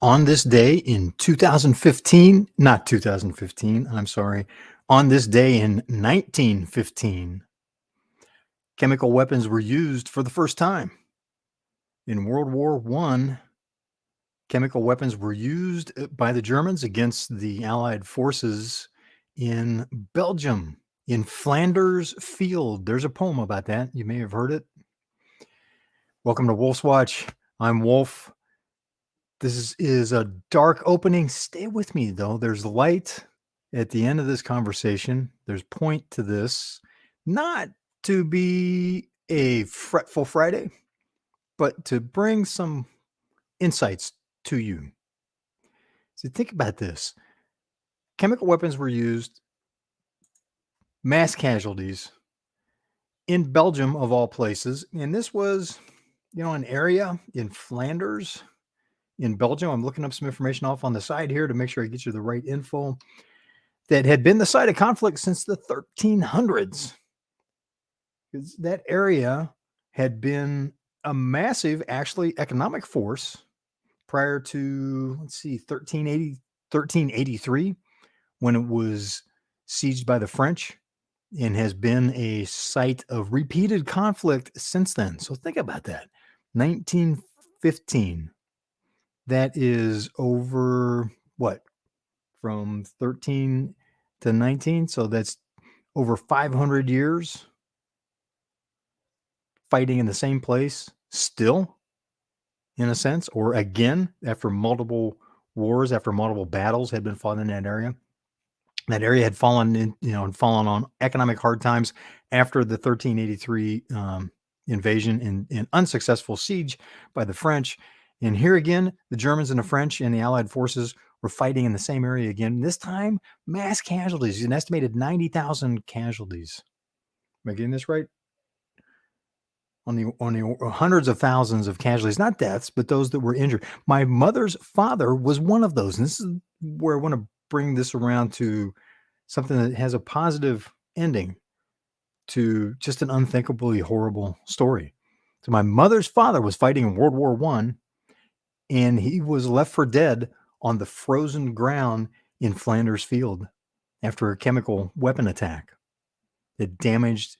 On this day in 2015, not 2015, I'm sorry, on this day in 1915, chemical weapons were used for the first time. In World War I, chemical weapons were used by the Germans against the Allied forces in Belgium, in Flanders Field. There's a poem about that. You may have heard it. Welcome to Wolf's Watch. I'm Wolf. This is a dark opening. Stay with me, though. There's light at the end of this conversation. There's point to this. Not to be a fretful Friday, but to bring some insights to you. So think about this. Chemical weapons were used, mass casualties in Belgium, of all places. And this was, an area in Flanders in Belgium. I'm looking up some information off on the side here to make sure I get you the right info. That had been the site of conflict since the 1300s. Because that area had been a massive, actually, economic force prior to, 1383, when it was sieged by the French, and has been a site of repeated conflict since then. So think about that. 1915. That is over what? From 13 to 19. So that's over 500 years fighting in the same place still, in a sense, or again, after multiple wars, after multiple battles had been fought in that area. That area had fallen and fallen on economic hard times after the 1383 invasion and unsuccessful siege by the French. And here again, the Germans and the French and the Allied forces were fighting in the same area again. This time, mass casualties, an estimated 90,000 casualties. Am I getting this right? On the hundreds of thousands of casualties, not deaths, but those that were injured. My mother's father was one of those. And this is where I want to bring this around to something that has a positive ending to just an unthinkably horrible story. So my mother's father was fighting in World War I, and he was left for dead on the frozen ground in Flanders Field after a chemical weapon attack that damaged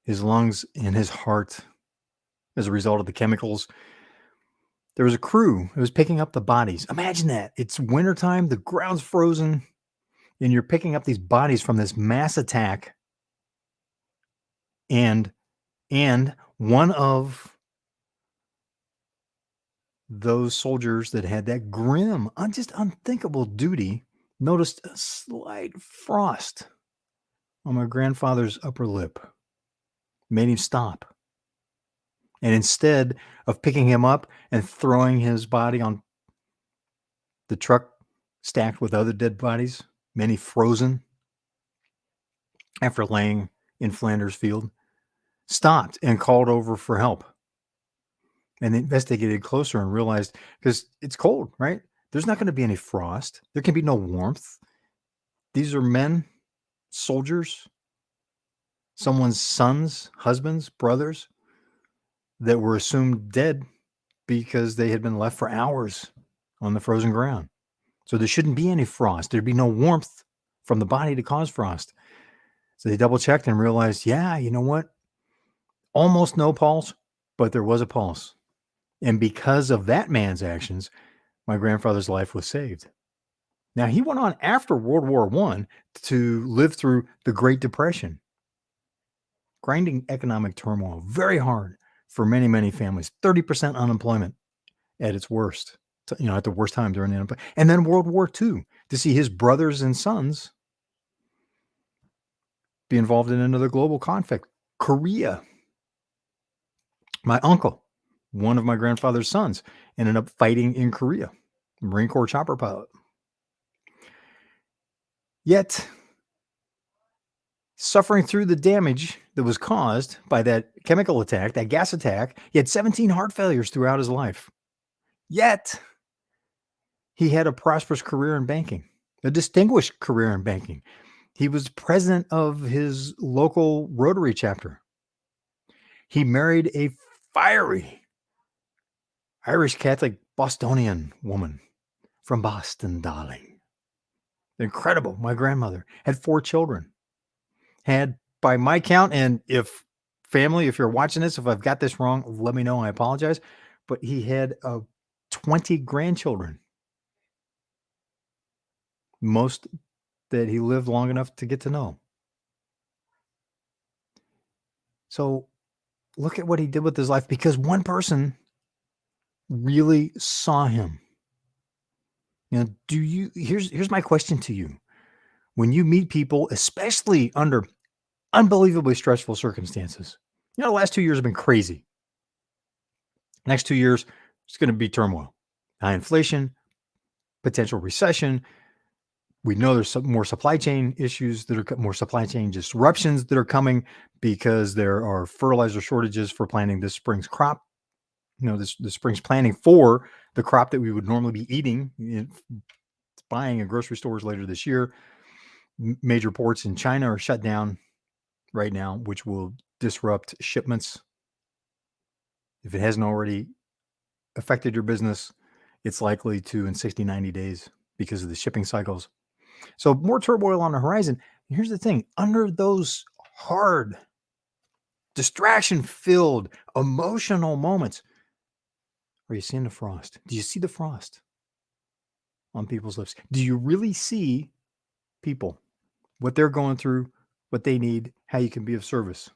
his lungs and his heart as a result of the chemicals. There was a crew that was picking up the bodies. Imagine that. It's wintertime, the ground's frozen, and you're picking up these bodies from this mass attack. And one of those soldiers that had that grim, just unthinkable duty noticed a slight frost on my grandfather's upper lip. Made him stop. And instead of picking him up and throwing his body on the truck stacked with other dead bodies, many frozen after laying in Flanders Field, stopped and called over for help. And investigated closer and realized, because it's cold, right? There's not going to be any frost. There can be no warmth. These are men, soldiers, someone's sons, husbands, brothers that were assumed dead because they had been left for hours on the frozen ground. So there shouldn't be any frost. There'd be no warmth from the body to cause frost. So they double checked and realized, yeah, you know what? Almost no pulse, but there was a pulse. And because of that man's actions, my grandfather's life was saved. Now, he went on after World War I to live through the Great Depression. Grinding economic turmoil, very hard for many, many families. 30% unemployment at its worst, at the worst time during the unemployment. And then World War II, to see his brothers and sons be involved in another global conflict. Korea. My uncle, one of my grandfather's sons, ended up fighting in Korea, Marine Corps chopper pilot. Yet, suffering through the damage that was caused by that chemical attack, that gas attack, he had 17 heart failures throughout his life. Yet, he had a prosperous career in banking, a distinguished career in banking. He was president of his local Rotary chapter. He married a fiery Irish Catholic Bostonian woman from Boston, darling. Incredible. My grandmother had 4 children. Had, by my count, and if family, if you're watching this, if I've got this wrong, let me know. I apologize. But he had 20 grandchildren. Most that he lived long enough to get to know. So look at what he did with his life because one person really saw him. You know, here's my question to you. When you meet people, especially under unbelievably stressful circumstances, you know, the last 2 years have been crazy. Next 2 years, it's going to be turmoil, high inflation, potential recession. We know there's some more supply chain issues more supply chain disruptions that are coming because there are fertilizer shortages for planting this spring's crop. You know, the spring's planting for the crop that we would normally be eating, buying in grocery stores later this year. Major ports in China are shut down right now, which will disrupt shipments. If it hasn't already affected your business, it's likely to in 60, 90 days because of the shipping cycles. So more turmoil on the horizon. Here's the thing. Under those hard, distraction-filled, emotional moments, are you seeing the frost? Do you see the frost on people's lips? Do you really see people, what they're going through, what they need, how you can be of service?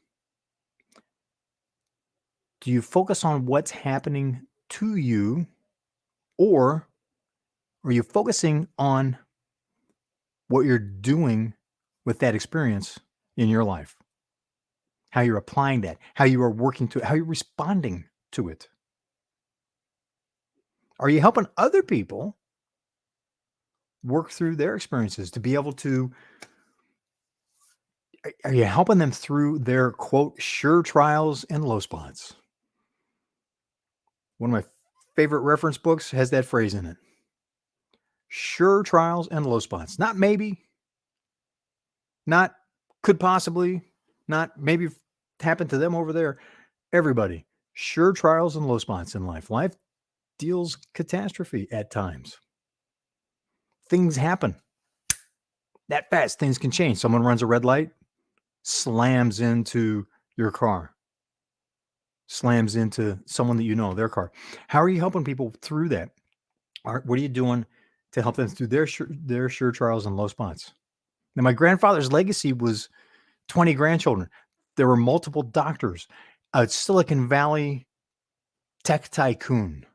Do you focus on what's happening to you, or are you focusing on what you're doing with that experience in your life? How you're applying that, how you are working to it, how you're responding to it. Are you helping other people work through their experiences to be able to, are you helping them through their quote, sure trials and low spots? One of my favorite reference books has that phrase in it. Sure trials and low spots. Not maybe, not could possibly, not maybe happened to them over there. Everybody, sure trials and low spots in life. Life deals catastrophe at times. Things happen that fast. Things can change. Someone runs a red light, slams into your car, slams into someone that you know, their car. How are you helping people through that? What are you doing to help them through their sure trials and low spots? Now, my grandfather's legacy was 20 grandchildren. There were multiple doctors, a Silicon Valley tech tycoon,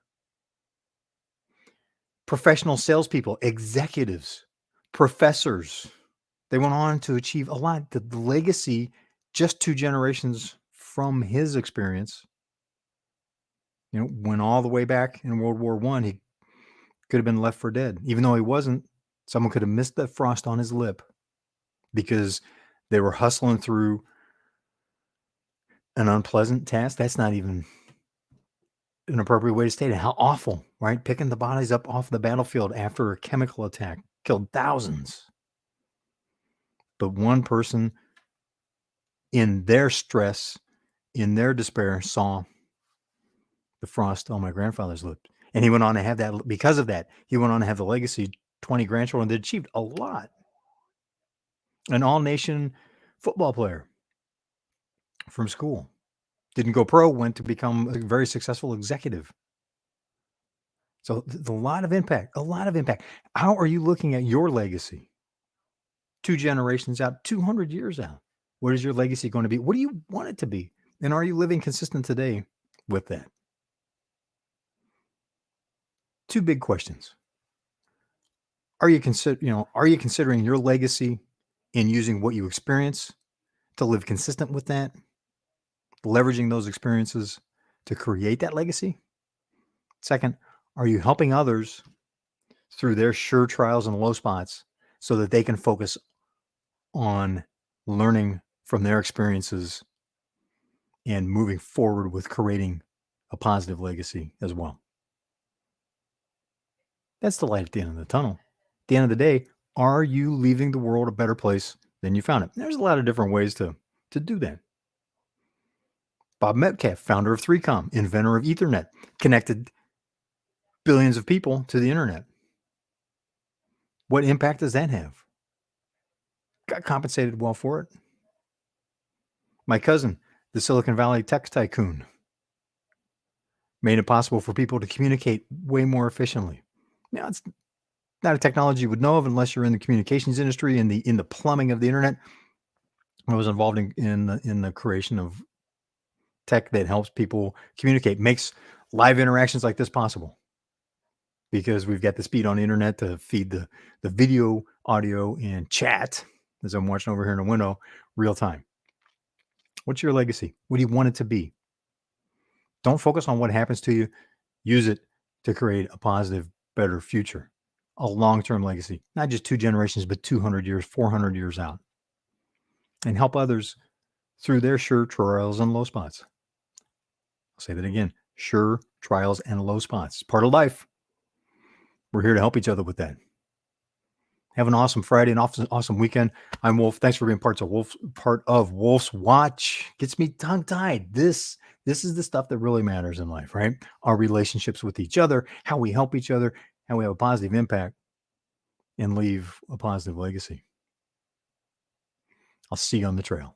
professional salespeople, executives, professors. They went on to achieve a lot. The legacy, just 2 generations from his experience, you know, went all the way back in World War I. He could have been left for dead. Even though he wasn't, someone could have missed that frost on his lip because they were hustling through an unpleasant task. That's not even an appropriate way to state it. How awful, right? Picking the bodies up off the battlefield after a chemical attack killed thousands. But one person in their stress, in their despair, saw the frost on my grandfather's lip. And he went on to have that, because of that, he went on to have the legacy, 20 grandchildren that achieved a lot. An all-nation football player from school. Didn't go pro, went to become a very successful executive. So a lot of impact, a lot of impact. How are you looking at your legacy? 2 generations out, 200 years out. What is your legacy going to be? What do you want it to be? And are you living consistent today with that? 2 big questions. Are you considering your legacy and using what you experience to live consistent with that? Leveraging those experiences to create that legacy? Second, are you helping others through their sure trials and low spots so that they can focus on learning from their experiences and moving forward with creating a positive legacy as well? That's the light at the end of the tunnel. At the end of the day, are you leaving the world a better place than you found it? There's a lot of different ways to do that. Bob Metcalfe, founder of 3Com, inventor of Ethernet, connected billions of people to the internet. What impact does that have? Got compensated well for it. My cousin, the Silicon Valley tech tycoon, made it possible for people to communicate way more efficiently. Now, it's not a technology you would know of unless you're in the communications industry, in the plumbing of the internet. I was involved in the creation of tech that helps people communicate, makes live interactions like this possible because we've got the speed on the internet to feed the video, audio, and chat as I'm watching over here in the window real time. What's your legacy? What do you want it to be? Don't focus on what happens to you. Use it to create a positive, better future, a long-term legacy, not just 2 generations, but 200 years, 400 years out, and help others through their sure trials and low spots. I'll say that again, sure trials and low spots. It's part of life. We're here to help each other with that. Have an awesome Friday, an awesome weekend. I'm Wolf. Thanks for being part of Wolf's Watch. Gets me tongue-tied. This is the stuff that really matters in life, right? Our relationships with each other, how we help each other, how we have a positive impact and leave a positive legacy. I'll see you on the trail.